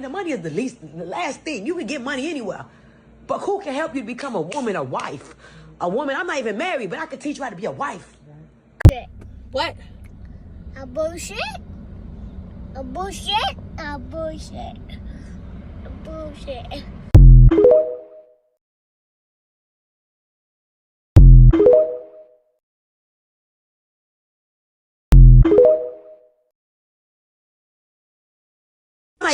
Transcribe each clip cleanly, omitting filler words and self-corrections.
The money is the last thing. You can get money anywhere. But who can help you to become a woman, a wife? A woman, I'm not even married, but I can teach you how to be a wife. What? A bullshit. A bullshit. A bullshit. A bullshit.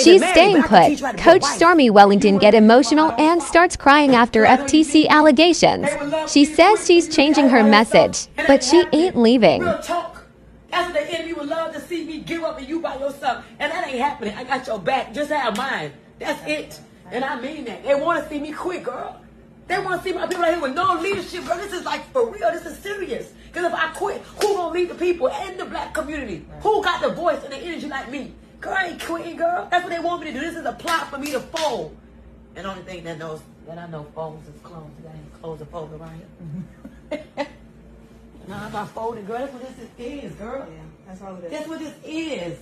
She's staying put. Coach Stormy Wellington get emotional and starts crying after FTC allegations. She says she's changing her message, but she ain't leaving. Real talk. That's what the enemy would love to see me give up and you by yourself. And that ain't happening. I got your back. Just have mine. That's it. And I mean that. They want to see me quit, girl. They want to see my people right here with no leadership, girl. This is like for real. This is serious. Because if I quit, who gonna lead the people and the black community? Who got the voice and the energy like me? Girl, I ain't quitting, girl. That's what they want me to do. This is a plot for me to fold. And the only thing that I know folds is clothes. I ain't clothes to fold around here. No, I'm not folding, girl. That's what this is, girl. Yeah, that's all it is. That's what this is.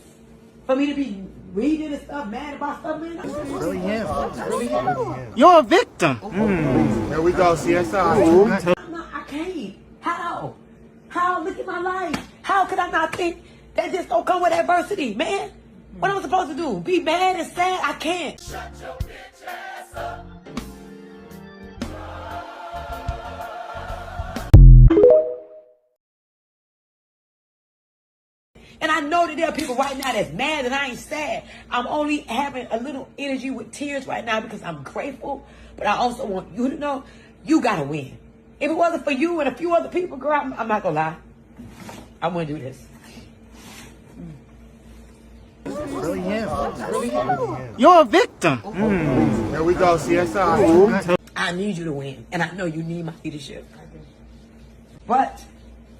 For me to be reading and stuff, mad about stuff, man. Really him. You're a victim. Here we go, CSI. I can't. How? How? Look at my life. How could I not think that this don't come with adversity, man? What am I supposed to do? Be mad and sad? I can't. Shut your bitch ass up. And I know that there are people right now that's mad and I ain't sad. I'm only having a little energy with tears right now because I'm grateful. But I also want you to know you gotta win. If it wasn't for you and a few other people, girl, I'm not gonna lie. I wouldn't do this. Really him. You're a victim. Here we go, CSI. I need you to win. And I know you need my leadership. But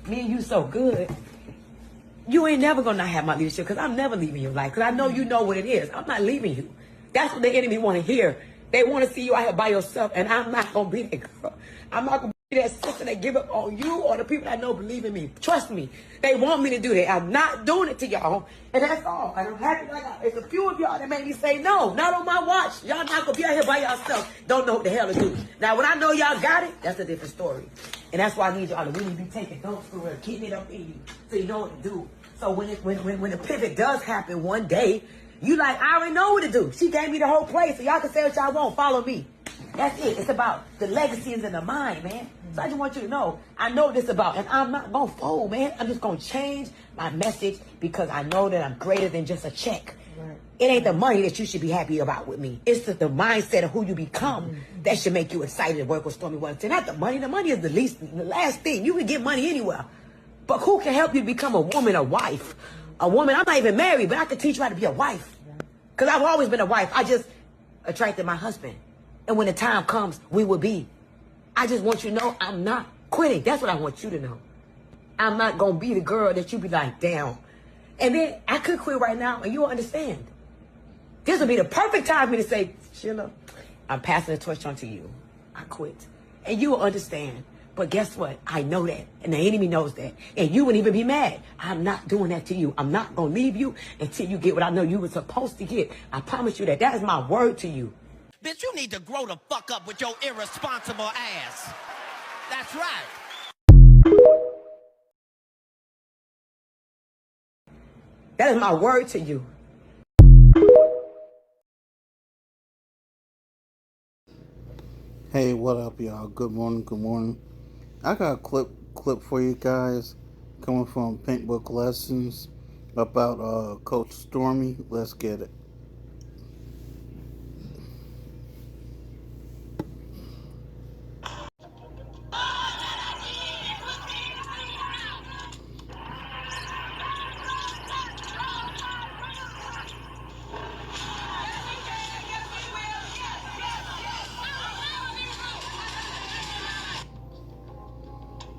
me and you so good. You ain't never gonna not have my leadership because I'm never leaving your life. Because I know you know what it is. I'm not leaving you. That's what the enemy want to hear. They want to see you out here by yourself, and I'm not gonna be that girl. I'm not gonna be that sister that give up on you or the people that know believe in me. Trust me. They want me to do that. I'm not doing it to y'all, and that's all. And I'm happy. It's a few of y'all that made me say no, not on my watch. Y'all not gonna be out here by yourself. Don't know what the hell to do. Now, when I know y'all got it, that's a different story. And that's why I need y'all to really be taking notes for real, keeping it up in you, so you know what to do. So when the pivot does happen one day, you like, I already know what to do. She gave me the whole play, so y'all can say what y'all want. Follow me. That's it. It's about the legacy is in the mind, man. So I just want you to know, I know what this about, and I'm not gonna fold, man. I'm just gonna change my message because I know that I'm greater than just a check. Right. It ain't the money that you should be happy about with me. It's the mindset of who you become that should make you excited to work with Stormy Wellington. Not the money. The money is the last thing. You can get money anywhere. But who can help you to become a woman, a wife? A woman, I'm not even married, but I can teach you how to be a wife. Because I've always been a wife. I just attracted my husband. And when the time comes, we will be. I just want you to know I'm not quitting. That's what I want you to know. I'm not going to be the girl that you be like, damn. And then I could quit right now, and you'll understand. This will be the perfect time for me to say, Sheila, I'm passing the torch on to you. I quit. And you will understand. But guess what? I know that. And the enemy knows that. And you wouldn't even be mad. I'm not doing that to you. I'm not going to leave you until you get what I know you were supposed to get. I promise you that. That is my word to you. Bitch, you need to grow the fuck up with your irresponsible ass. That's right. That is my word to you. Hey, what up, y'all? Good morning, good morning. I got a clip for you guys coming from Pink Book Lessons about Coach Stormy. Let's get it.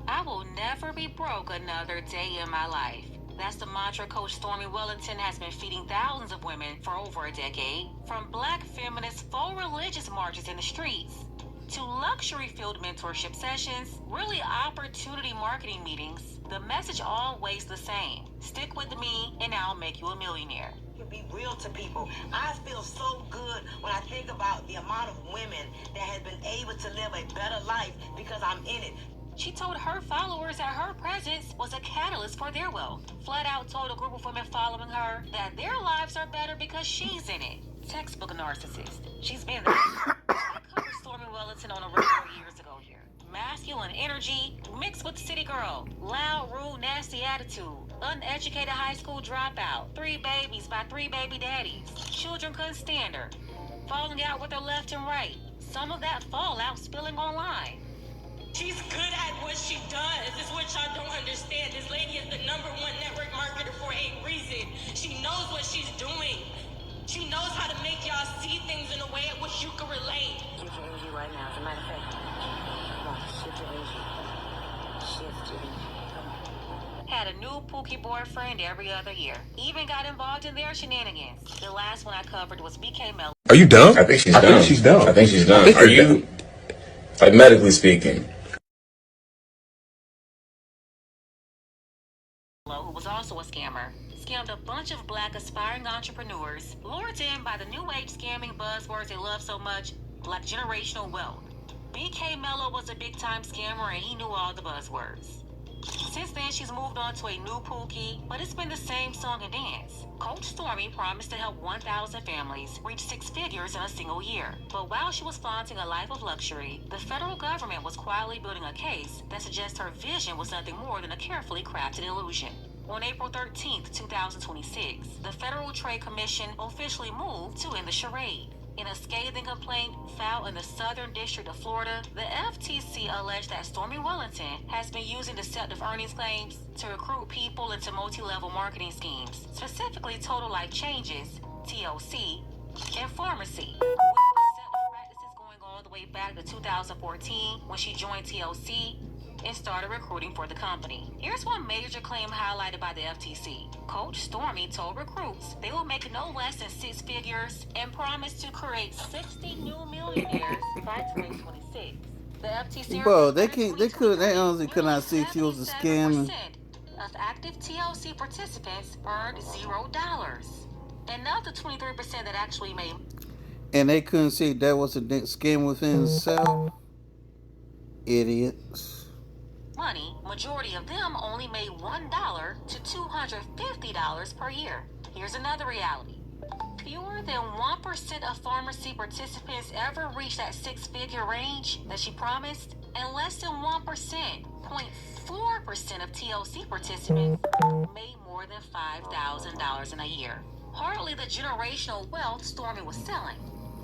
I will never be broke another day in my life. That's the mantra Coach Stormy Wellington has been feeding thousands of women for over a decade. From black feminist faux religious marches in the streets to luxury-filled mentorship sessions, really opportunity marketing meetings, the message always the same. Stick with me and I'll make you a millionaire. be real to people. I feel so good when I think about the amount of women that have been able to live a better life because I'm in it. She told her followers that her presence was a catalyst for their wealth. Flat out told a group of women following her that their lives are better because she's in it. Textbook narcissist. She's been there. I covered Stormy Wellington on a regular years ago here. Masculine energy mixed with city girl. Loud, rude, nasty attitude. Uneducated high school dropout. 3 babies by 3 baby daddies. Children couldn't stand her. Falling out with her left and right. Some of that fallout spilling online. She's good at what she does. It's what y'all don't understand. This lady is the #1 network marketer for a reason. She knows what she's doing. She knows how to make y'all see things in a way at which you can relate. Shift your energy right now. As a matter of fact, come on, shift your energy. Shift your energy. Had a new Pookie boyfriend every other year. Even got involved in their shenanigans. The last one I covered was BK Mello. Are you dumb? I think she's dumb. I think she's dumb. Are you, like, medically speaking? Who was also a scammer, scammed a bunch of black aspiring entrepreneurs, lured in by the new age scamming buzzwords they love so much, like generational wealth. BK Mello was a big time scammer and he knew all the buzzwords. Since then, she's moved on to a new Pookie, but it's been the same song and dance. Coach Stormy promised to help 1,000 families reach 6 figures in a single year. But while she was flaunting a life of luxury, the federal government was quietly building a case that suggests her vision was nothing more than a carefully crafted illusion. On April 13th, 2026, the Federal Trade Commission officially moved to end the charade. In a scathing complaint filed in the Southern District of Florida, the FTC alleged that Stormy Wellington has been using deceptive earnings claims to recruit people into multi-level marketing schemes, specifically Total Life Changes, TLC, and Pharmacy, with deceptive practices going all the way back to 2014 when she joined TLC and started recruiting for the company. Here's one major claim highlighted by the FTC. Coach Stormy told recruits they will make no less than 6 figures and promised to create 60 new millionaires by 2026. The FTC, bro, they honestly could not see she was a scammer. Of active TLC participants earned $0, and of the 23% that actually made, and they couldn't see that was a scam within itself. Idiots. money, majority of them only made $1 to $250 per year. Here's another reality. Fewer than 1% of pharmacy participants ever reach that 6-figure range that she promised, and less than 1%, 0.4% of TLC participants made more than $5,000 in a year. Hardly the generational wealth Stormy was selling.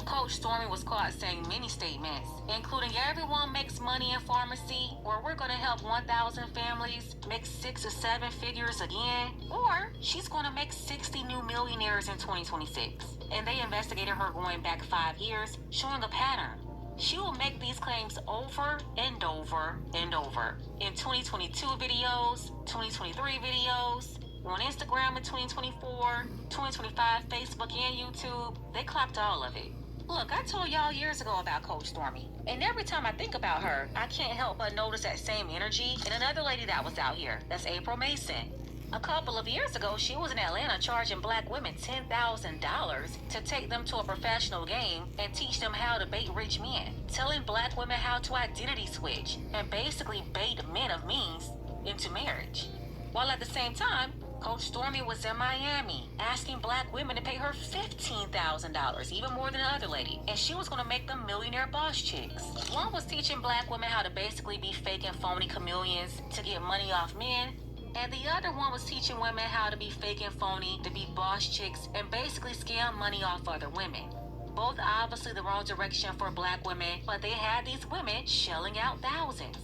Coach Stormy was caught saying many statements, including everyone makes money in pharmacy, or we're going to help 1,000 families make 6 or 7 figures again, or she's going to make 60 new millionaires in 2026. And they investigated her going back 5 years, showing a pattern. She will make these claims over and over and over. In 2022 videos, 2023 videos, on Instagram in 2024, 2025 Facebook and YouTube, they clapped all of it. Look, I told y'all years ago about Coach Stormy, and every time I think about her, I can't help but notice that same energy in another lady that was out here. That's April Mason. A couple of years ago, she was in Atlanta charging black women $10,000 to take them to a professional game and teach them how to bait rich men, telling black women how to identity switch and basically bait men of means into marriage. While at the same time, Coach Stormy was in Miami asking black women to pay her $15,000, even more than the other lady, and she was going to make them millionaire boss chicks. One was teaching black women how to basically be fake and phony chameleons to get money off men, and the other one was teaching women how to be fake and phony to be boss chicks and basically scam money off other women. Both obviously the wrong direction for black women, but they had these women shelling out thousands.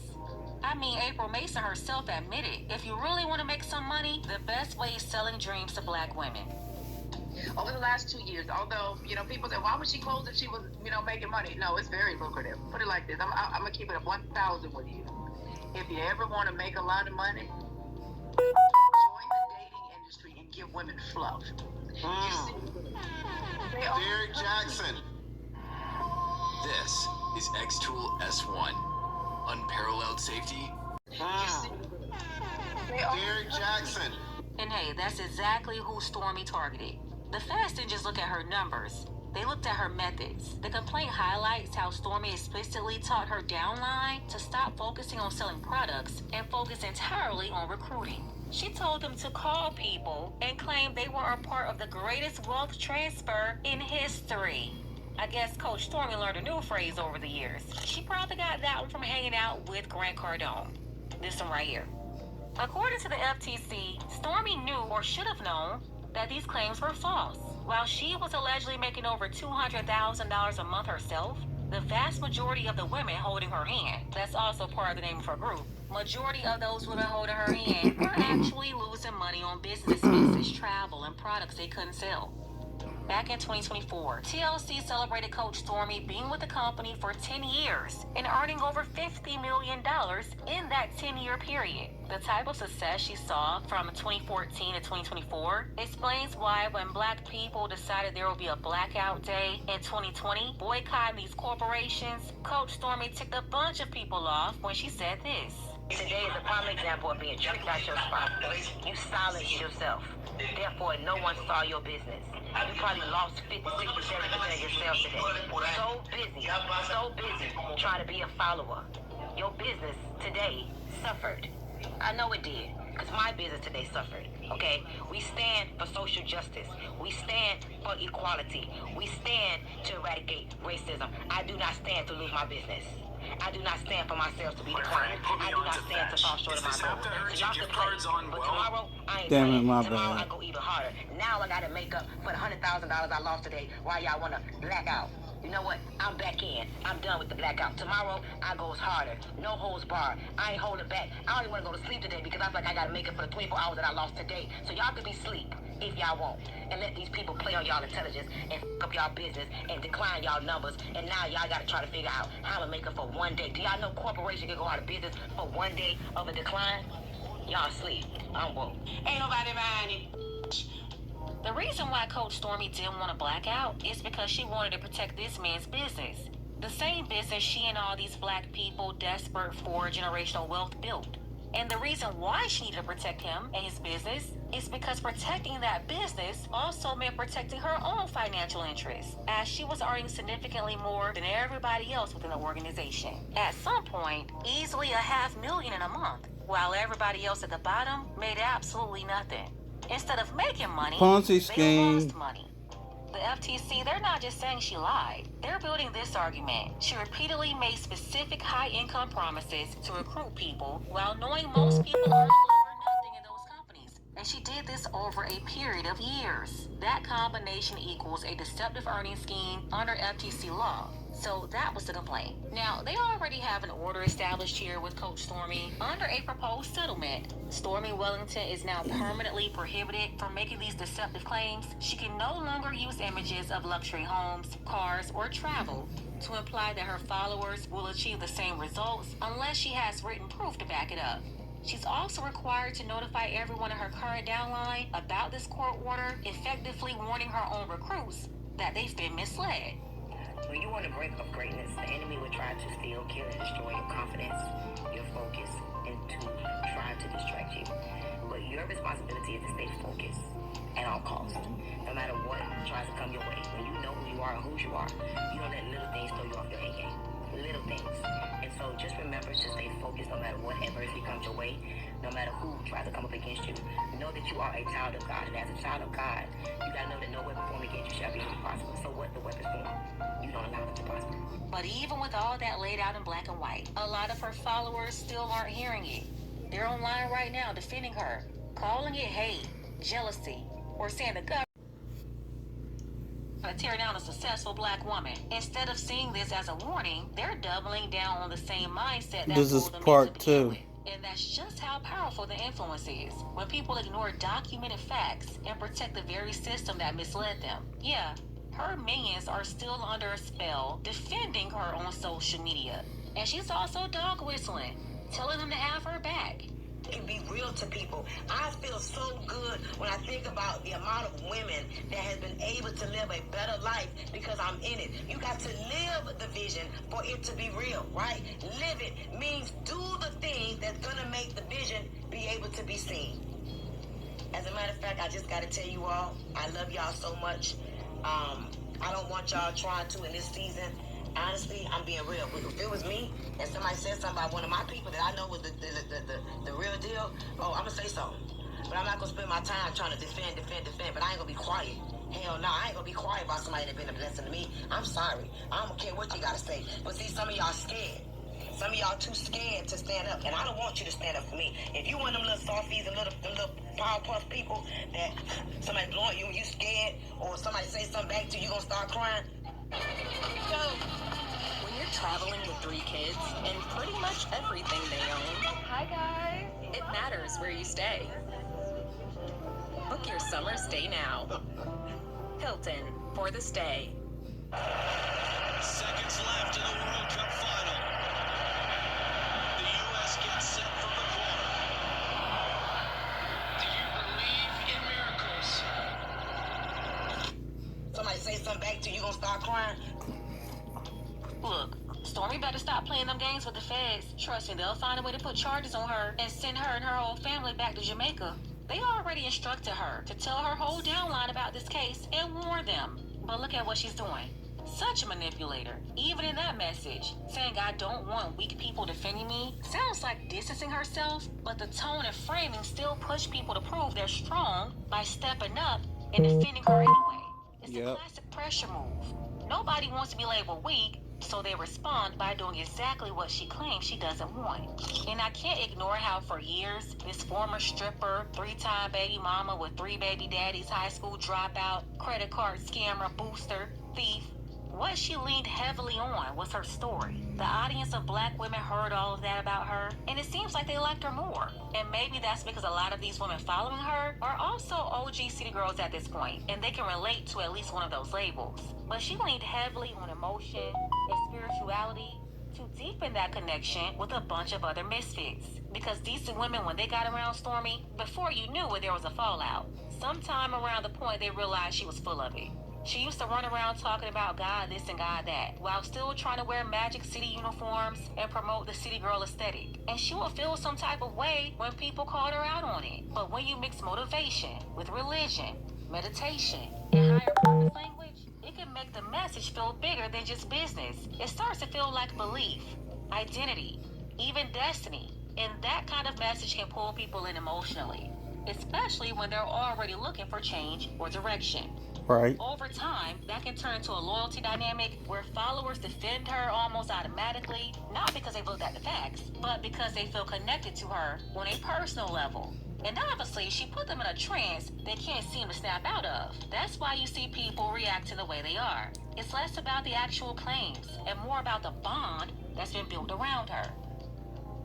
I mean, April Mason herself admitted, if you really want to make some money, the best way is selling dreams to black women. Over the last 2 years, although, people say, why would she close if she was, making money? No, it's very lucrative. Put it like this. I'm going to keep it at 1,000 with you. If you ever want to make a lot of money, join the dating industry and give women fluff. Derek Jackson. This is X-Tool S1. Unparalleled safety. Derek Jackson. And hey, that's exactly who Stormy targeted. The feds didn't just look at her numbers. They looked at her methods. The complaint highlights how Stormy explicitly taught her downline to stop focusing on selling products and focus entirely on recruiting. She told them to call people and claim they were a part of the greatest wealth transfer in history. I guess Coach Stormy learned a new phrase over the years. She probably got that one from hanging out with Grant Cardone. This one right here. According to the FTC, Stormy knew or should have known that these claims were false. While she was allegedly making over $200,000 a month herself, the vast majority of the women holding her hand, that's also part of the name of her group, majority of those women holding her hand were actually losing money on business expenses, travel, and products they couldn't sell. Back in 2024, TLC celebrated Coach Stormy being with the company for 10 years and earning over $50 million in that 10-year period. The type of success she saw from 2014 to 2024 explains why when black people decided there would be a blackout day in 2020, boycotting these corporations, Coach Stormy ticked a bunch of people off when she said this. Today is a prime example of being tricked out your spot. You silenced yourself. Therefore, no one saw your business. You probably lost 50, 60, 70% of your sales today. So busy trying to be a follower. Your business today suffered. I know it did, because my business today suffered, okay? We stand for social justice. We stand for equality. We stand to eradicate racism. I do not stand to lose my business. I do not stand for my sales to be declined. I do not stand to fall short of my goals. So y'all can play, but tomorrow, I ain't playing. Tomorrow, I go even harder. Now I got to make up for the $100,000 I lost today while y'all want to black out. You know what? I'm back in. I'm done with the blackout. Tomorrow, I goes harder. No holds barred. I ain't holding back. I don't even want to go to sleep today because I feel like I got to make it for the 24 hours that I lost today. So y'all can be asleep if y'all want. And let these people play on y'all intelligence and up y'all business and decline y'all numbers. And now y'all got to try to figure out how to make it for one day. Do y'all know corporations can go out of business for one day of a decline? Y'all asleep. I'm woke. Ain't nobody mind it. The reason why Coach Stormy didn't want to black out is because she wanted to protect this man's business. The same business she and all these black people desperate for generational wealth built. And the reason why she needed to protect him and his business is because protecting that business also meant protecting her own financial interests, as she was earning significantly more than everybody else within the organization. At some point, easily $500,000 in a month, while everybody else at the bottom made absolutely nothing. Instead of making money, Ponzi scheme. They lost money. The FTC, they're not just saying she lied. They're building this argument. She repeatedly made specific high-income promises to recruit people while knowing most people earn little or nothing in those companies. And she did this over a period of years. That combination equals a deceptive earning scheme under FTC law. So that was the complaint. Now, they already have an order established here with Coach Stormy under a proposed settlement. Stormy Wellington is now permanently prohibited from making these deceptive claims. She can no longer use images of luxury homes, cars, or travel to imply that her followers will achieve the same results unless she has written proof to back it up. She's also required to notify everyone in her current downline about this court order, effectively warning her own recruits that they've been misled. When you want to break up greatness, the enemy will try to steal, kill, and destroy your confidence, your focus, and to try to distract you. But your responsibility is to stay focused at all costs. No matter what tries to come your way, when you know who you are and whose you are, you don't let little things throw you off your A game. Little things. And so just remember to stay focused no matter what adversity comes your way, no matter who tries to come up against you. Know that you are a child of God, and as a child of God, you gotta know that no weapon formed against you shall be able to prosper. So what the weapons form? You don't allow them to prosper. But even with all that laid out in black and white, a lot of her followers still aren't hearing it. They're online right now defending her, calling it hate, jealousy, or saying the government tear down a successful black woman. Instead of seeing this as a warning, they're doubling down on the same mindset that This is pulled them part into two. with. And that's just how powerful the influence is. When people ignore documented facts and protect the very system that misled them. Yeah, her minions are still under a spell, defending her on social media. And she's also dog whistling, telling them to have her back. Can be real to people. I feel so good when I think about the amount of women that has been able to live a better life because I'm in it. You got to live the vision for it to be real, right? Live it means do the thing that's gonna make the vision be able to be seen. As a matter of fact, I just got to tell you all, I love y'all so much. I don't want y'all trying to in this season. Honestly, I'm being real. If it was me and somebody said something about one of my people that I know was the real deal, oh, I'm going to say something. But I'm not going to spend my time trying to defend, but I ain't going to be quiet. Hell no, I ain't going to be quiet about somebody that been a blessing to me. I'm sorry. I don't care what you got to say. But see, some of y'all scared. Some of y'all too scared to stand up, and I don't want you to stand up for me. If you one of them little softies and them little power puff people that somebody blowing you and you scared, or somebody say something back to you, you gonna start crying. So, when you're traveling with 3 kids and pretty much everything they own, hi guys, it matters where you stay. Book your summer stay now. Hilton for the stay. Seconds left in the World Cup final. The U.S. gets set from the corner. Do you believe in miracles? Somebody say something back to you, you gonna start crying. Look, Stormy better stop playing them games with the feds. Trust me, they'll find a way to put charges on her and send her and her whole family back to Jamaica. They already instructed her to tell her whole downline about this case and warn them. But look at what she's doing. Such a manipulator. Even in that message, saying I don't want weak people defending me, sounds like distancing herself, but the tone and framing still push people to prove they're strong by stepping up and defending her anyway. It's a classic pressure move. Nobody wants to be labeled weak, so they respond by doing exactly what she claims she doesn't want. And I can't ignore how for years, this former stripper, 3-time baby mama with 3 baby daddies, high school dropout, credit card scammer, booster, thief, what she leaned heavily on was her story. The audience of black women heard all of that about her, and it seems like they liked her more. And maybe that's because a lot of these women following her are also OG city girls at this point, and they can relate to at least one of those labels. But she leaned heavily on emotion and spirituality to deepen that connection with a bunch of other misfits. Because decent women, when they got around Stormy, before you knew it, there was a fallout. Sometime around the point they realized she was full of it. She used to run around talking about God this and God that, while still trying to wear Magic City uniforms and promote the city girl aesthetic. And she would feel some type of way when people called her out on it. But when you mix motivation with religion, meditation, and higher purpose language, it can make the message feel bigger than just business. It starts to feel like belief, identity, even destiny. And that kind of message can pull people in emotionally, especially when they're already looking for change or direction. Right. Over time, that can turn to a loyalty dynamic where followers defend her almost automatically, not because they looked at the facts, but because they feel connected to her on a personal level. And obviously, she put them in a trance they can't seem to snap out of. That's why you see people reacting the way they are. It's less about the actual claims and more about the bond that's been built around her.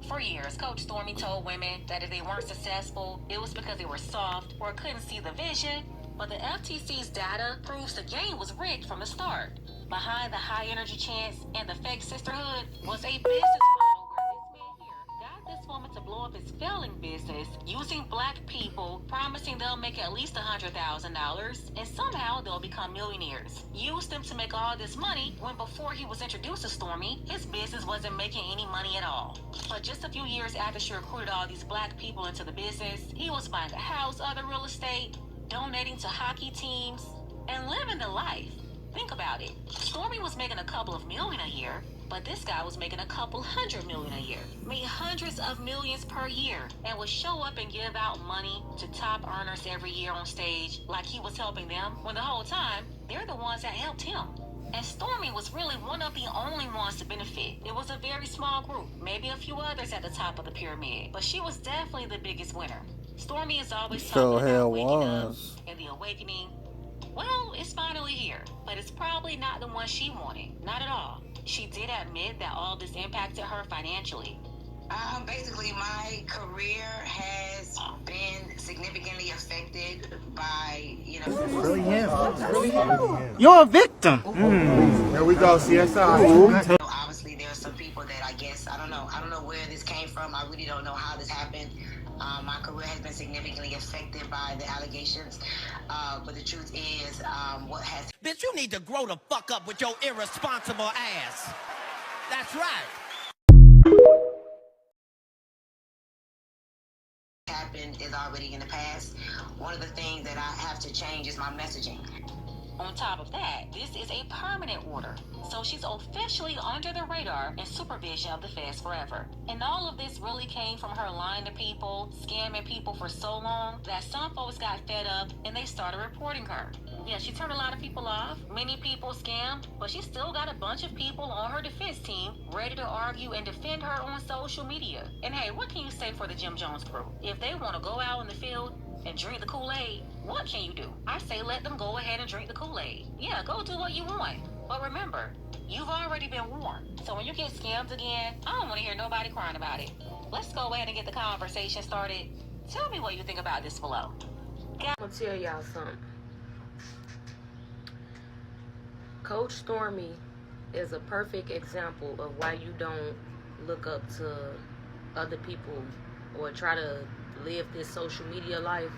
For years, Coach Stormy told women that if they weren't successful, it was because they were soft or couldn't see the vision. But the FTC's data proves the game was rigged from the start. Behind the high energy chants and the fake sisterhood was a business model where this man here got this woman to blow up his failing business using black people, promising they'll make at least $100,000 and somehow they'll become millionaires. Used them to make all this money when before he was introduced to Stormy, his business wasn't making any money at all. But just a few years after she recruited all these black people into the business, he was buying a house, other real estate, donating to hockey teams, and living the life. Think about it. Stormy was making a couple of million a year, but this guy was making a couple $100 million a year. Made hundreds of millions per year, and would show up and give out money to top earners every year on stage like he was helping them, when the whole time, they're the ones that helped him. And Stormy was really one of the only ones to benefit. It was a very small group, maybe a few others at the top of the pyramid, but she was definitely the biggest winner. Stormy is always talking about waking up and the awakening. Well, it's finally here, but it's probably not the one she wanted. Not at all. She did admit that all this impacted her financially. Basically, my career has been significantly affected by, It's really him. It's really him. You're a victim. Here we go, CSI. Obviously, there are some people that I guess, I don't know where this came from. I really don't know how this happened. My career has been significantly affected by the allegations. But the truth is, what has... Bitch, you need to grow the fuck up with your irresponsible ass. That's right. happened is already in the past. One of the things that I have to change is my messaging. On top of that, this is a permanent order, so she's officially under the radar and supervision of the feds forever. And all of this really came from her lying to people, scamming people for so long that some folks got fed up and they started reporting her. Yeah, she turned a lot of people off. Many people scammed, but she still got a bunch of people on her defense team ready to argue and defend her on social media. And hey, what can you say for the Jim Jones crew? If they want to go out in the field and drink the Kool-Aid, what can you do? I say let them go ahead and drink the Kool-Aid. Yeah, go do what you want. But remember, you've already been warned. So when you get scammed again, I don't want to hear nobody crying about it. Let's go ahead and get the conversation started. Tell me what you think about this below. I'm gonna tell y'all something. Coach Stormy is a perfect example of why you don't look up to other people or try to live this social media life.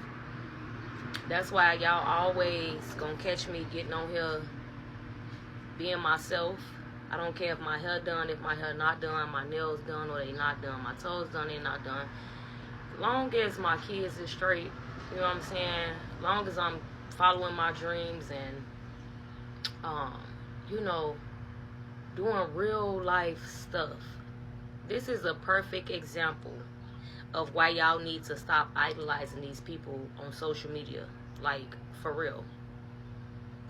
That's why y'all always gonna catch me getting on here being myself. I don't care if my hair done, if my hair not done, my nails done or they not done, my toes done, they not done. Long as my kids is straight, you know what I'm saying? Long as I'm following my dreams and you know, doing real life stuff. This is a perfect example of why y'all need to stop idolizing these people on social media. Like, for real.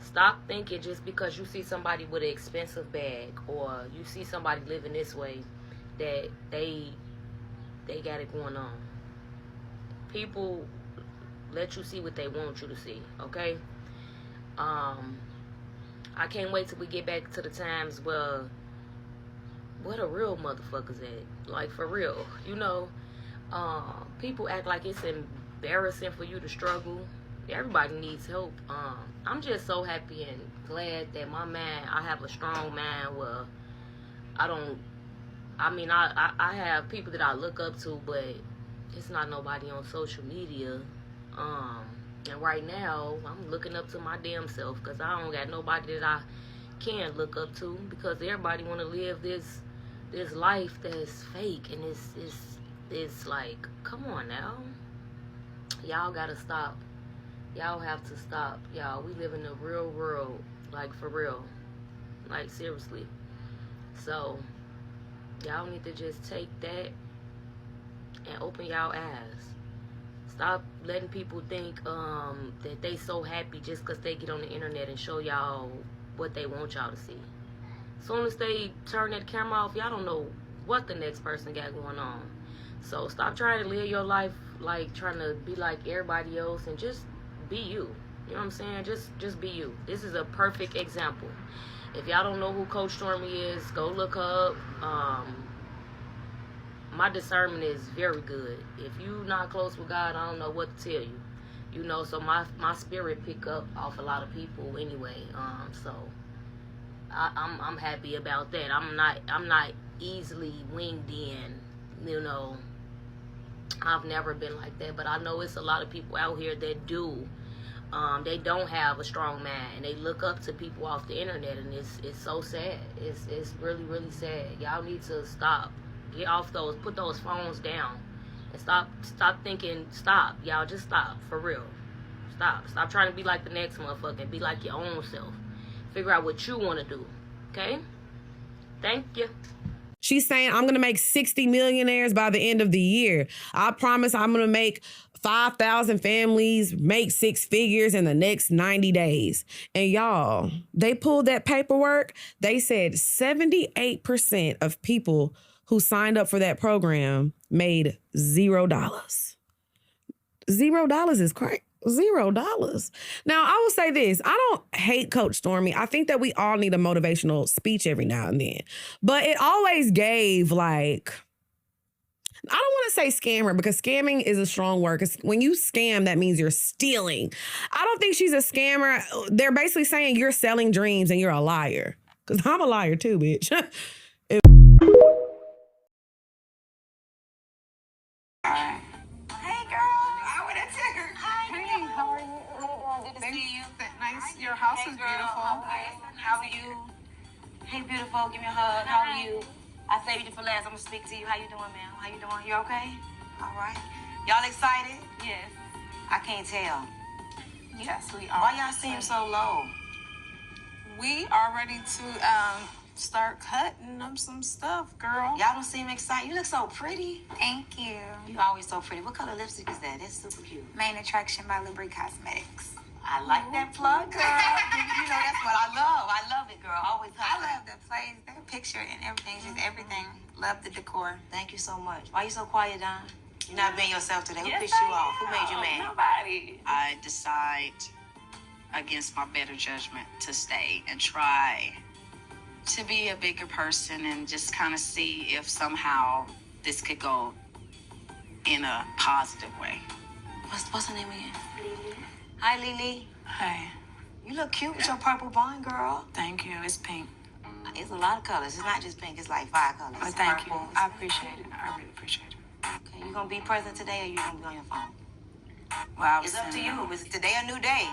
Stop thinking just because you see somebody with an expensive bag or you see somebody living this way that they got it going on. People let you see what they want you to see, okay? I can't wait till we get back to the times where the real motherfuckers at. Like, for real, you know. People act like it's embarrassing for you to struggle. Everybody needs help. I'm just so happy and glad that I have a strong mind where I have people that I look up to, but it's not nobody on social media. And right now, I'm looking up to my damn self because I don't got nobody that I can look up to because everybody want to live this life that's fake and it's like, come on now. Y'all gotta stop. Y'all have to stop. Y'all, we live in the real world, like for real. Like seriously. So, y'all need to just take that and open y'all eyes. Stop letting people think that they so happy just because they get on the internet and show y'all what they want y'all to see. As soon as they turn that camera off, y'all don't know what the next person got going on. So stop trying to live your life like trying to be like everybody else and just be you. You know what I'm saying? Just be you. This is a perfect example. If y'all don't know who Coach Stormy is, go look her up. My discernment is very good. If you not close with God, I don't know what to tell you. You know, so my spirit pick up off a lot of people anyway. So I'm happy about that. I'm not easily winged in, you know. I've never been like that, but I know it's a lot of people out here that do. They don't have a strong mind and they look up to people off the internet, and it's so sad. It's really, really sad. Y'all need to stop. Get off those, put those phones down, and stop thinking. Stop, y'all, just stop, for real. Stop trying to be like the next motherfucker and be like your own self. Figure out what you want to do, okay? Thank you. She's saying, I'm going to make 60 millionaires by the end of the year. I promise I'm going to make 5,000 families make 6 figures in the next 90 days. And y'all, they pulled that paperwork. They said 78% of people who signed up for that program made $0. $0 is crazy. $0. Now, I will say this. I don't hate Coach Stormy. I think that we all need a motivational speech every now and then. But it always gave, like, I don't want to say scammer because scamming is a strong word. Because when you scam, that means you're stealing. I don't think she's a scammer. They're basically saying you're selling dreams and you're a liar. Because I'm a liar too, bitch. Hey girl, I would have took her. Hey, how are you? Good to see you. Nice. Your house is beautiful. How are you? Hey, beautiful. Give me a hug. How are you? I saved you for last. I'm gonna speak to you. How you doing, ma'am? How you doing? You okay? All right. Y'all excited? Yes. I can't tell. Yes, we are. Why y'all seem so low? We are ready to start cutting up some stuff, girl. Y'all don't seem excited. You look so pretty. Thank you. You always so pretty. What color lipstick is that? That's super cute. Main Attraction by Libri Cosmetics. I like that plug, girl. You know, that's what I love. I love it, girl. Always I love the place, the picture, and everything. Just everything. Love the decor. Thank you so much. Why you so quiet, Don? You're not being yourself today. Who Yes, pissed you I off? Who made you am. mad? Nobody. I decide against my better judgment to stay and try to be a bigger person and just kind of see if somehow this could go in a positive way. What's her name again? Lily. Hi, Lily. Hey, You look cute with your purple bun, girl. thank you. It's pink. It's a lot of colors. It's not just pink. It's like 5 colors. But thank you. Purple. I appreciate it. I really appreciate it. Okay, you gonna be present today or you gonna be on your phone? Well, It's up to you. Is it today a new day?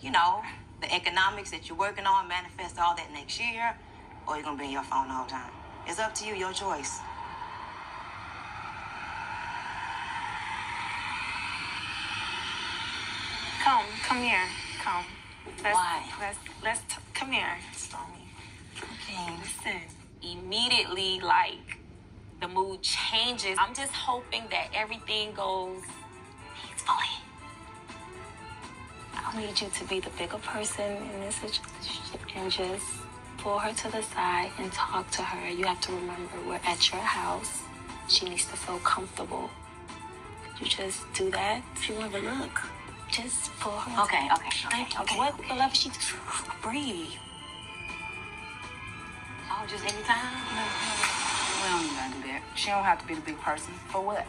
You know, the economics that you're working on, manifest all that next year, or you're gonna be on your phone the whole time. It's up to you, your choice. Come here. Come. Why? Come here, Stormy. Okay. Listen, immediately, like, the mood changes. I'm just hoping that everything goes peacefully. I need you to be the bigger person in this situation and just pull her to the side and talk to her. You have to remember we're at your house. She needs to feel comfortable. Could you just do that? If you want to look, just pull her. Okay. Whatever she just breathe. Oh, just anytime? We don't even gotta do that. She don't have to be the big person. For what?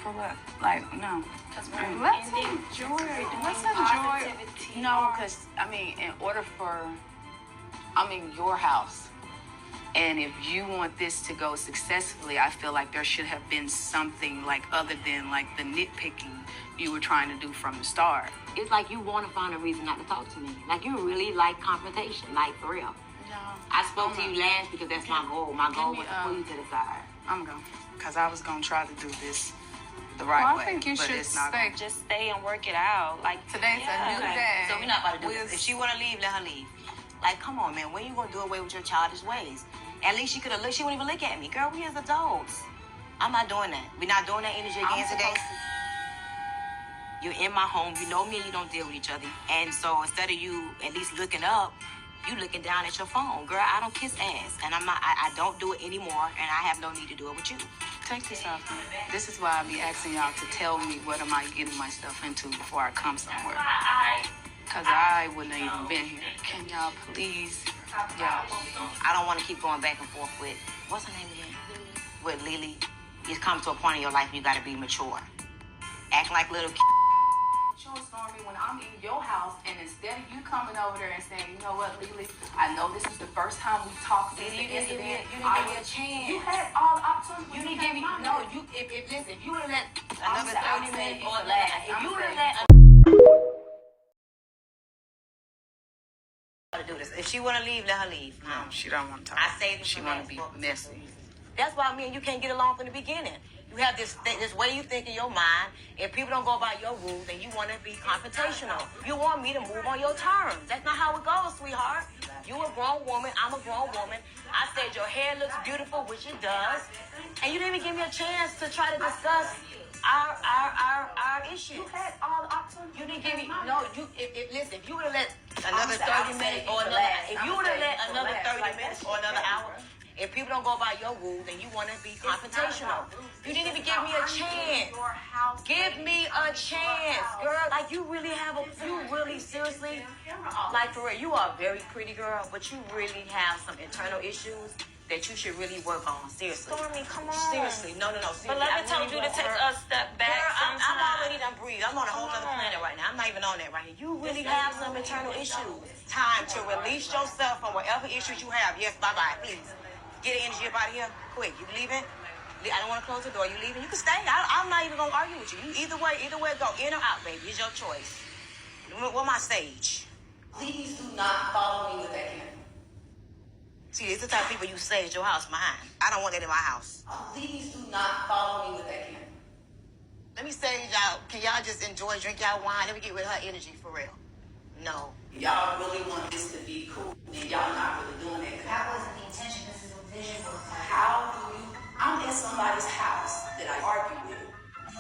For what? Like, no. Let's enjoy. Let's enjoy. No, because, I mean, in order for, I'm in your house. And if you want this to go successfully, I feel like there should have been something like other than like the nitpicking you were trying to do from the start. It's like you want to find a reason not to talk to me. Like you really like confrontation, like for real. No. I spoke to you last because that's my goal. My goal was to pull you to the side. I'm going, because I was going to try to do this the right way. I think you but should it's not stay. Just stay and work it out. Like Today's a new day. So we're not about to do this. If she want to leave, let her leave. Like, come on, man. When you going to do away with your childish ways? At least she could have looked. She wouldn't even look at me. Girl, we as adults. I'm not doing that. We're not doing that energy again today. You're in my home. You know me and you don't deal with each other. And so instead of you at least looking up, you looking down at your phone. Girl, I don't kiss ass. And I don't do it anymore. And I have no need to do it with you. Take this off me. This is why I be asking y'all to tell me what am I getting myself into before I come somewhere. Because I wouldn't have even been here. Can y'all please? Yeah. I don't want to keep going back and forth with, what's her name again? With Lily. It's come to a point in your life you got to be mature. Acting like little kids. Stormy, when I'm in your house and instead of you coming over there and saying, you know what, Lily, I know this is the first time we talked since the incident. You didn't give me a chance. You had all the opportunities. You didn't give me, no, listen, if you would have let another 30 minutes or or less, if you would have let to do this. If she want to leave, let her leave. No, she don't want to talk. I saved her. She want to be messy. That's why me and you can't get along from the beginning. You have this way you think in your mind. If people don't go by your rules, then you want to be confrontational. You want me to move on your terms. That's not how it goes, sweetheart. You a grown woman. I'm a grown woman. I said your hair looks beautiful, which it does. And you didn't even give me a chance to try to discuss our issue. You had all the opportunities. You didn't give me listen, if you would have let another 30 minutes or another 30 minutes or another hour, if people don't go by your rules, then you want to be confrontational. You didn't even give me a chance. Give me a chance, girl. Like you really seriously, like for real, you are a very pretty girl, but you really have some internal issues that you should really work on. Seriously. Stormy, come on. Seriously. No. Seriously. But let me tell you to take a step back. Girl, I'm already done breathe. I'm on a whole other planet right now. I'm not even on that right here. You really have some internal issues. Time to release yourself from whatever issues you have. Yes, bye-bye, please. Get the energy up out of here. Quick. You leaving? I don't want to close the door. You leaving? You can stay. I'm not even going to argue with you. Either way, go in or out, baby. It's your choice. What's my stage? Please do not follow me with that camera. See, it's the type of people you say is your house behind. I don't want that in my house. Please do not follow me with that camera. Let me say, y'all, can y'all just enjoy, drink y'all wine? Let me get rid of her energy for real. No. Y'all really want this to be cool, and y'all not really doing that. That wasn't the intention. This is a vision board. How do you? I'm in somebody's house that I argue with.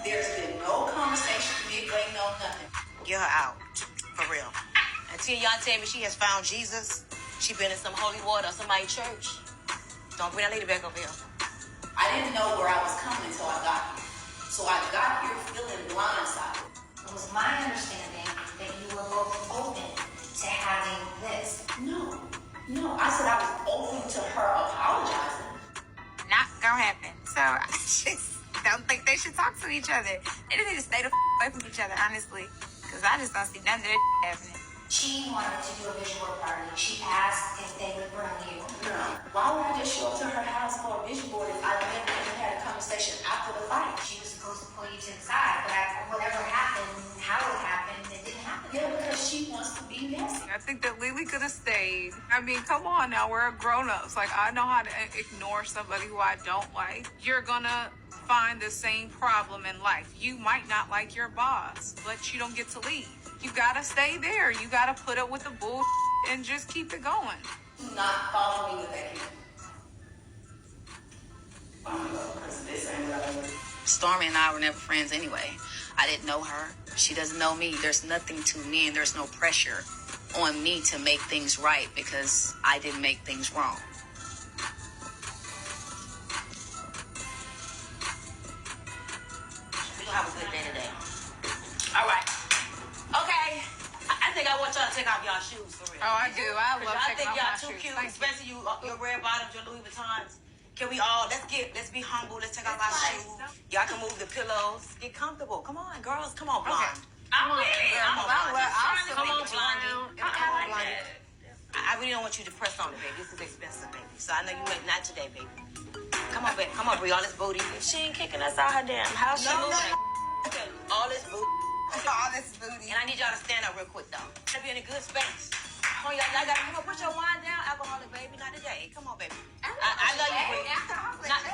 There's been no conversation, midway, no nothing. Get her out, for real. Until y'all tell me she has found Jesus, she been in some holy water or somebody's church. Don't bring that lady back over here. I didn't know where I was coming until I got here. So I got here feeling blindsided. It was my understanding that you were both open to having this. No. I said I was open to her apologizing. Not gonna happen. So I just don't think they should talk to each other. They just need to stay the away from each other, honestly. Because I just don't see none of that happening. She wanted to do a vision board party. She asked if they would bring you. No. Why would I just show up to her house for a vision board if I never even had a conversation after the fight? She was supposed to pull you to the side, but whatever happened, how it happened, it didn't happen. Yeah, because she wants to be messy. I think that Lily could have stayed. I mean, come on now, we're grown-ups. Like, I know how to ignore somebody who I don't like. You're gonna find the same problem in life. You might not like your boss, but you don't get to leave. You gotta stay there. You gotta put up with the bullshit and just keep it going. Do not follow me with that camera. I'm gonna go because this ain't what I want. Stormy and I were never friends anyway. I didn't know her. She doesn't know me. There's nothing to me, and there's no pressure on me to make things right because I didn't make things wrong. We gonna have a good day today. All right. Okay. I think I want y'all to take off y'all shoes for real. Oh, I do. I love I taking think off y'all my too shoes. cute, Thank you. especially your red bottoms, your Louis Vuittons. Can we all let's be humble. Let's take off our shoes. Y'all can move the pillows. Get comfortable. Come on, girls. Come on, blonde. I'm with it. Come on, I'll blondie. Come on, blondie. I really don't want you to press on it, baby. This is expensive, baby. So I know you make not today, baby. Come on, baby. Come on, Bree. All this booty. She ain't kicking us out her damn house. She moving. All this booty. all this booty. And I need y'all to stand up real quick, though. Gotta be in a good space. Come on, y'all gotta put your wine down. Alcoholic, baby. Not today. Come on, baby. I love you, Bree.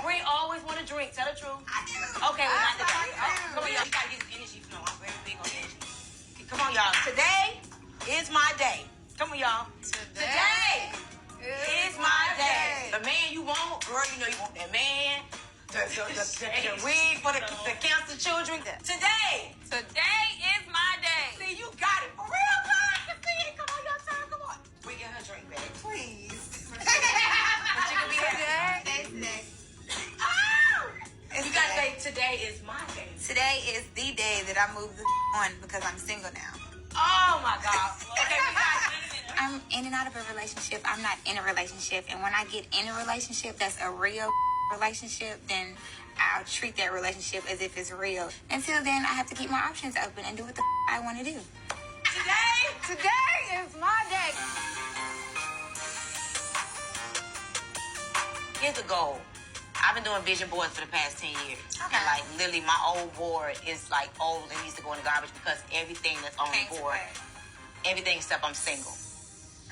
Bree always want to drink. Tell the truth. I do. Okay, well, not today. Come on, y'all. You gotta get this energy flow. I'm very big on energy. Okay, come on, y'all. Today is my day. Come on, y'all. Today is my day. The man you want, girl, you know you want that man. The wig for the cancer children. Today is my day. See, you got it for real, guys. See it. Come on, y'all. Come on. Bring her drink back, please. But you can be today. Oh! You gotta say today is my day. Today is the day that I moved the on because I'm single now. Oh my God. Okay, we got I'm in and out of a relationship. I'm not in a relationship. And when I get in a relationship that's a real relationship, then I'll treat that relationship as if it's real. Until then, I have to keep my options open and do what the I want to do. Today is my day. Here's the goal. I've been doing vision boards for the past 10 years. Okay. And like literally my old board is like old and needs to go in the garbage because everything that's on the board, everything except I'm single.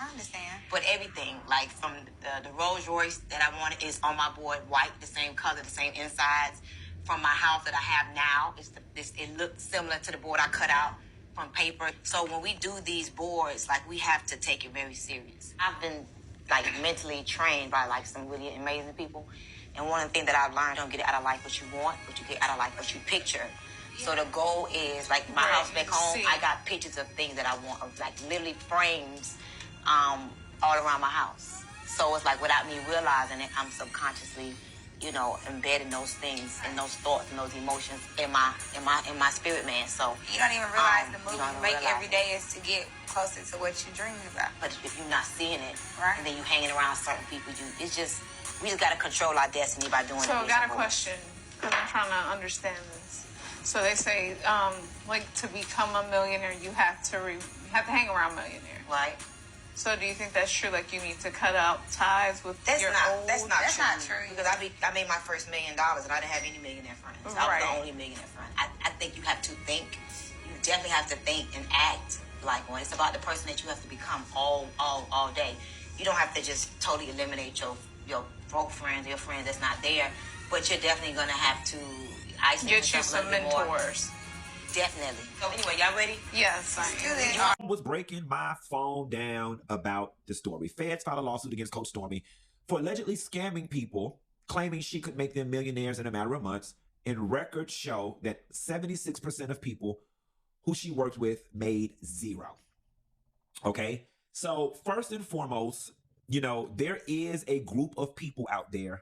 I understand. But everything, like from the Rolls Royce that I wanted is on my board, white, the same color, the same insides. From my house that I have now, it looks similar to the board I cut out from paper. So when we do these boards, like we have to take it very serious. I've been like mentally trained by like some really amazing people. And one of the things that I've learned, don't get out of life what you want, but you get out of life what you picture. Yeah. So the goal is, like my house back home, I got pictures of things that I want, of like literally frames all around my house. So it's like without me realizing it, I'm subconsciously, embedding those things and those thoughts and those emotions in my spirit, man. So you don't even realize the move you make every day is to get closer to what you're dreaming about. But if you're not seeing it, right, and then you hanging around certain people, we just got to control our destiny by doing it. So I got a question, because I'm trying to understand this. So they say, like, to become a millionaire, you have to hang around millionaires. Right. So do you think that's true? Like, you need to cut out ties with your old... That's not true. Because I made my first $1 million, and I didn't have any millionaire friends. I was the only millionaire friend. I think you have to think. You definitely have to think and act like one. It's about the person that you have to become all day. You don't have to just totally eliminate your broke friends, your friends that's not there, but you're definitely gonna have to isolate Get you yourself some a little bit more. mentors. Definitely. So anyway, y'all ready? Yes, I am. I was breaking my phone down about the story. Feds filed a lawsuit against Coach Stormy for allegedly scamming people, claiming she could make them millionaires in a matter of months. And records show that 76% of people who she worked with made zero. Okay? So first and foremost, you know, there is a group of people out there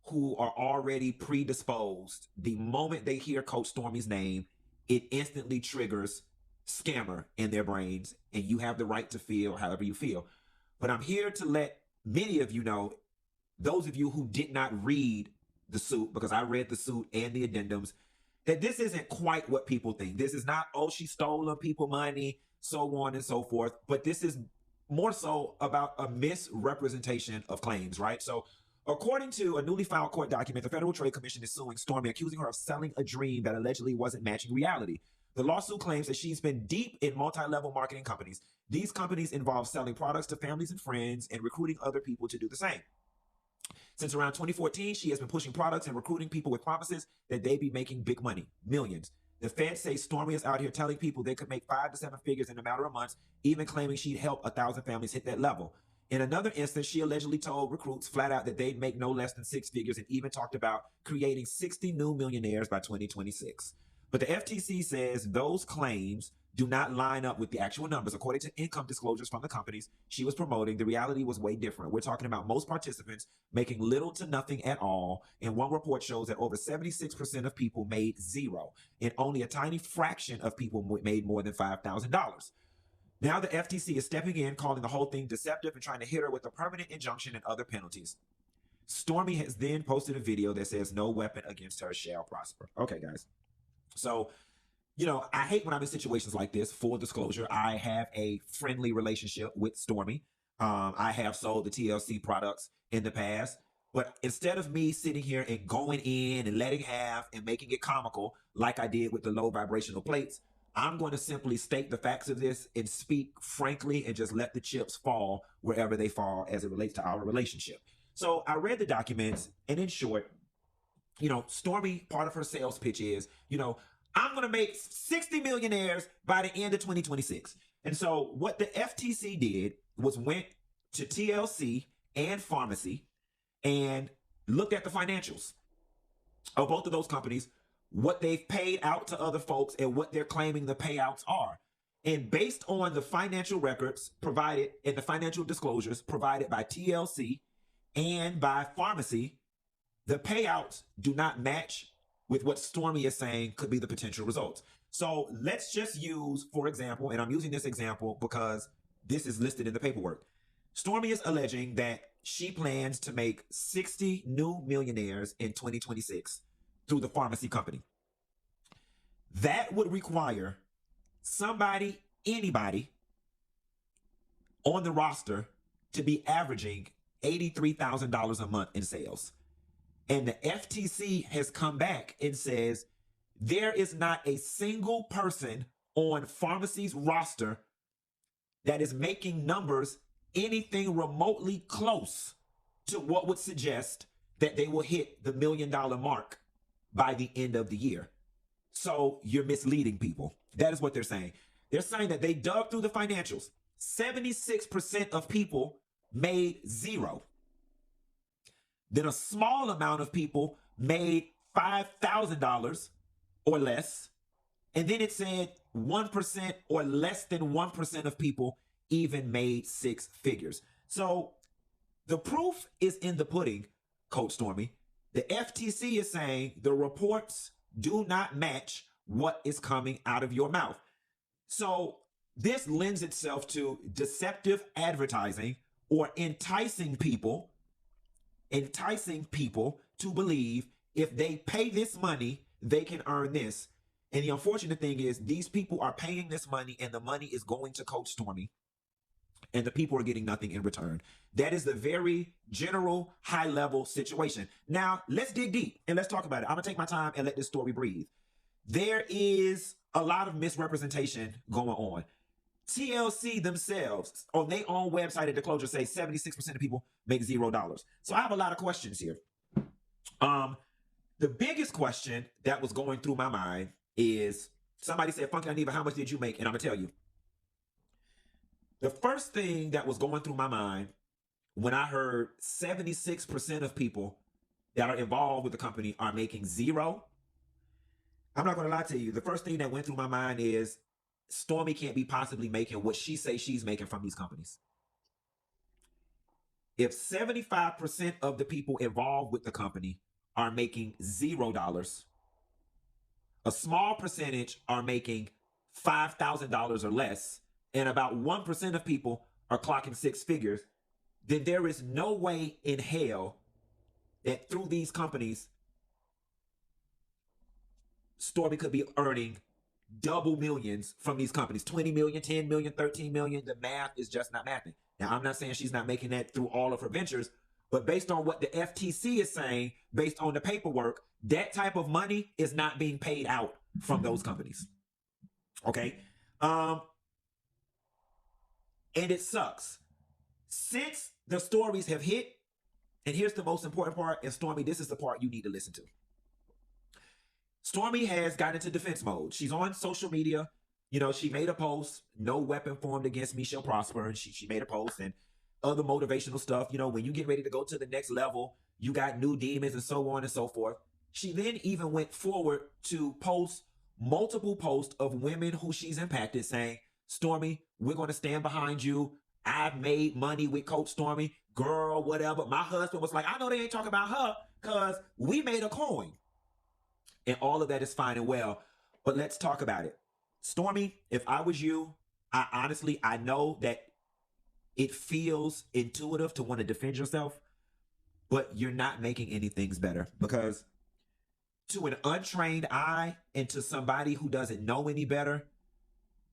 who are already predisposed. The moment they hear Coach Stormy's name, it instantly triggers scammer in their brains, and you have the right to feel however you feel. But I'm here to let many of you know, those of you who did not read the suit, because I read the suit and the addendums, that this isn't quite what people think. This is not, oh, she stole people money, so on and so forth. But this is more so about a misrepresentation of claims, right? So according to a newly filed court document, the Federal Trade Commission is suing Stormy, accusing her of selling a dream that allegedly wasn't matching reality. The lawsuit claims that she's been deep in multi-level marketing companies. These companies involve selling products to families and friends and recruiting other people to do the same. Since around 2014, she has been pushing products and recruiting people with promises that they'd be making big money, millions. The feds say Stormy is out here telling people they could make 5 to 7 figures in a matter of months, even claiming she'd help 1,000 families hit that level. In another instance, she allegedly told recruits flat out that they'd make no less than 6 figures and even talked about creating 60 new millionaires by 2026. But the FTC says those claims do not line up with the actual numbers. According to income disclosures from the companies she was promoting, the reality was way different. We're talking about most participants making little to nothing at all. And one report shows that over 76% of people made zero, and only a tiny fraction of people made more than $5,000. Now the FTC is stepping in, calling the whole thing deceptive and trying to hit her with a permanent injunction and other penalties. Stormy has then posted a video that says no weapon against her shall prosper. Okay, guys. So, you know, I hate when I'm in situations like this. Full disclosure, I have a friendly relationship with Stormy. I have sold the TLC products in the past. But instead of me sitting here and going in and letting have and making it comical like I did with the low vibrational plates, I'm going to simply state the facts of this and speak frankly and just let the chips fall wherever they fall as it relates to our relationship. So I read the documents, and in short, you know, Stormy, part of her sales pitch is, you know, I'm going to make 60 millionaires by the end of 2026. And so what the FTC did was went to TLC and Pharmacy and looked at the financials of both of those companies, what they've paid out to other folks and what they're claiming the payouts are. And based on the financial records provided and the financial disclosures provided by TLC and by Pharmacy, the payouts do not match with what Stormy is saying could be the potential results. So let's just use, for example, and I'm using this example because this is listed in the paperwork. Stormy is alleging that she plans to make 60 new millionaires in 2026 through the Pharmacy company. That would require somebody, anybody on the roster to be averaging $83,000 a month in sales. And the FTC has come back and says there is not a single person on Pharmacy's roster that is making numbers anything remotely close to what would suggest that they will hit the $1 million mark by the end of the year. So you're misleading people. That is what they're saying. They're saying that they dug through the financials. 76% of people made zero. Then a small amount of people made $5,000 or less. And then it said 1% or less than 1% of people even made 6 figures. So the proof is in the pudding, Coach Stormy. The FTC is saying the reports do not match what is coming out of your mouth. So this lends itself to deceptive advertising or enticing people to believe if they pay this money, they can earn this. And the unfortunate thing is these people are paying this money and the money is going to Coach Stormy and the people are getting nothing in return. That is the very general high level situation. Now let's dig deep and let's talk about it. I'm gonna take my time and let this story breathe. There is a lot of misrepresentation going on. TLC themselves on their own website at the closure say 76% of people make $0. So I have a lot of questions here. The biggest question that was going through my mind is somebody said, Funky Dineva, how much did you make? And I'm gonna tell you. The first thing that was going through my mind when I heard 76% of people that are involved with the company are making $0, I'm not gonna lie to you. The first thing that went through my mind is Stormy can't be possibly making what she says she's making from these companies. If 75% of the people involved with the company are making $0, a small percentage are making $5,000 or less, and about 1% of people are clocking 6 figures, then there is no way in hell that through these companies, Stormy could be earning double millions from these companies, 20 million, 10 million, 13 million. The math is just not mathing. Now, I'm not saying she's not making that through all of her ventures, but based on what the FTC is saying, based on the paperwork, that type of money is not being paid out from those companies. Okay? And it sucks. Since the stories have hit, and here's the most important part, and Stormy, this is the part you need to listen to. Stormy has got into defense mode. She's on social media. You know, she made a post, no weapon formed against me shall prosper. And she made a post and other motivational stuff. You know, when you get ready to go to the next level, you got new demons and so on and so forth. She then even went forward to post multiple posts of women who she's impacted saying, Stormy, we're going to stand behind you. I've made money with Coach Stormy. Girl, whatever. My husband was like, I know they ain't talking about her because we made a coin. And all of that is fine and well, but let's talk about it. Stormy, if I was you, I know that it feels intuitive to want to defend yourself, but you're not making anything better because to an untrained eye and to somebody who doesn't know any better,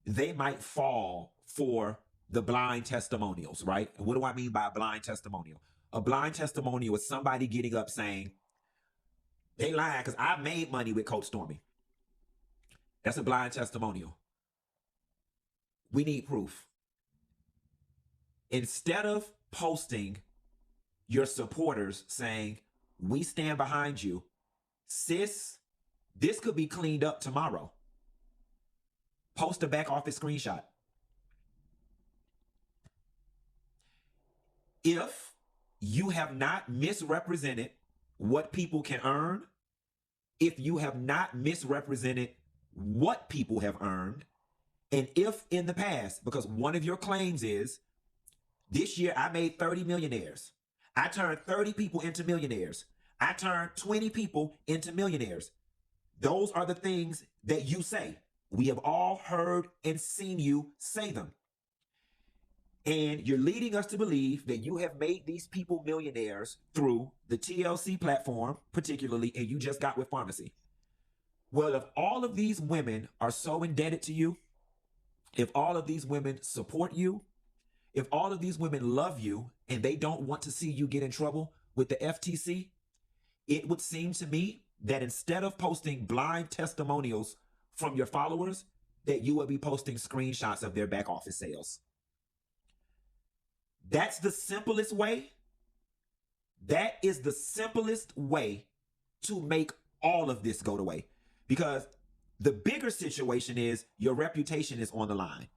they might fall for the blind testimonials, right? And what do I mean by a blind testimonial? A blind testimonial is somebody getting up saying, they lying because I made money with Coach Stormy. That's a blind testimonial. We need proof. Instead of posting your supporters saying, we stand behind you, sis, this could be cleaned up tomorrow. Post a back office screenshot. If you have not misrepresented what people can earn, if you have not misrepresented what people have earned, and if in the past, because one of your claims is, this year I made 30 millionaires. I turned 30 people into millionaires. I turned 20 people into millionaires. Those are the things that you say. We have all heard and seen you say them. And you're leading us to believe that you have made these people millionaires through the TLC platform, particularly, and you just got with pharmacy. Well, if all of these women are so indebted to you, if all of these women support you, if all of these women love you and they don't want to see you get in trouble with the FTC, it would seem to me that instead of posting blind testimonials from your followers, that you would be posting screenshots of their back office sales. That's the simplest way. That is the simplest way to make all of this go away. Because the bigger situation is your reputation is on the line.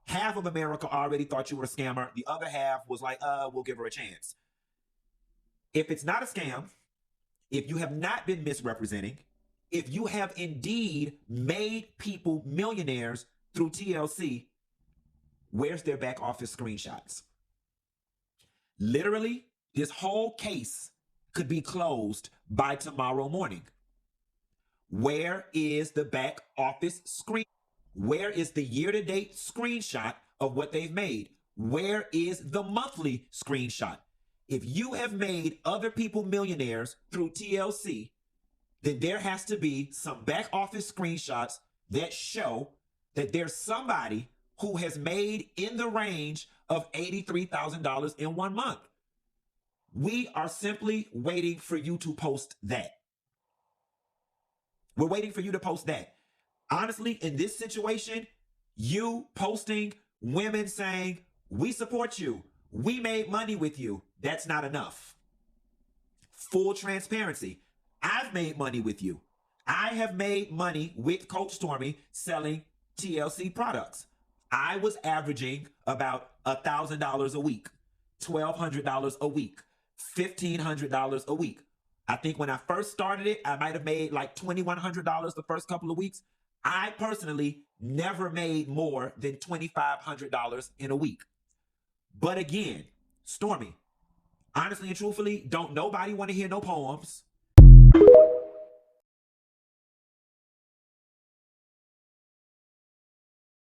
Half of America already thought you were a scammer. The other half was like, we'll give her a chance. If it's not a scam, if you have not been misrepresenting, if you have indeed made people millionaires through TLC, where's their back office screenshots? Literally, this whole case could be closed by tomorrow morning. Where is the back office screen? Where is the year-to-date screenshot of what they've made? Where is the monthly screenshot? If you have made other people millionaires through TLC, then there has to be some back office screenshots that show that there's somebody who has made in the range of $83,000 in 1 month. We are simply waiting for you to post that. We're waiting for you to post that. Honestly, in this situation, you posting women saying, we support you, we made money with you, that's not enough. Full transparency. I've made money with you. I have made money with Coach Stormy selling TLC products. I was averaging about $1,000 a week, $1,200 a week, $1,500 a week. I think when I first started it, I might have made like $2,100 the first couple of weeks. I personally never made more than $2,500 in a week. But again, Stormy, honestly and truthfully, don't nobody want to hear no poems.